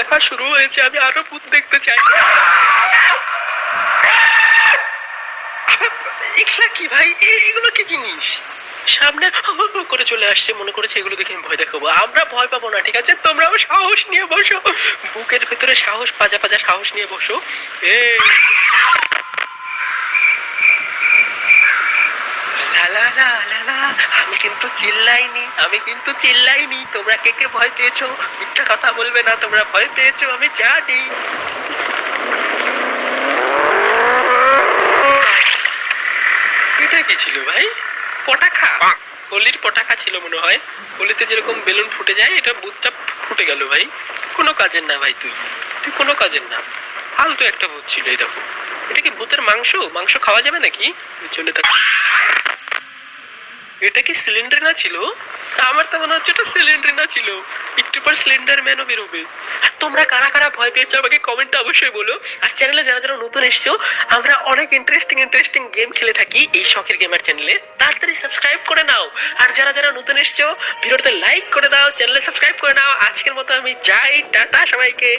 দেখা শুরু হয়েছে, আমি আরো ভূত দেখতে চাই। এগুলা কি ভাই, এগুলো কি জিনিস? সামনে করে চলে আসছে, মনে করেছে এগুলো দেখে আমি ভয় দেখাবো। আমরা ভয় পাবো না, ঠিক আছে? তোমরাও সাহস নিয়ে বসো, বুকের ভেতরে সাহস, পাজা পাজা সাহস নিয়ে বসো। এই লা লা লা লা লা, আমি কিন্তু চিল্লাইনি, আমি কিন্তু চিল্লাইনি। তোমরা কে কে ভয় পেয়েছো? মিথ্যা কথা বলবে না, তোমরা ভয় পেয়েছো আমি জানি। এটা কি ছিল ভাই? পটাখা? হোলির পটাখা ছিল মনে হয়। হোলিতে যেরকম বেলুন ফুটে যায়, এটা ভূতটা ফুটে গেল ভাই। কোনো কাজের না ভাই, তুই তুই কোনো কাজের না, ফালতু একটা ভূত ছিল। এই দেখো, এটা কি ভূতের মাংস? মাংস খাওয়া যাবে নাকি? চলে থাক। এটা কি সিলিন্ডার না ছিল? আমার তো মনে হচ্ছে এটা সিলিন্ডার না ছিল। একটু পর সিলিন্ডার ম্যানও বেরোবে। আর তোমরা কারা কারা ভয় পেয়েছো আমাকে কমেন্টে অবশ্যই বলো। আর চ্যানেলে যারা যারা নতুন এসছো, আমরা অনেক ইন্টারেস্টিং গেম খেলে থাকি এই শখের গেমার চ্যানেলে। তাড়াতাড়ি সাবস্ক্রাইব করে নাও। আর যারা যারা নতুন এসছো, ভিডিওতে লাইক করে দাও, চ্যানেলে সাবস্ক্রাইব করে নাও। আজকের মতো আমি যাই, টাটা সবাইকে।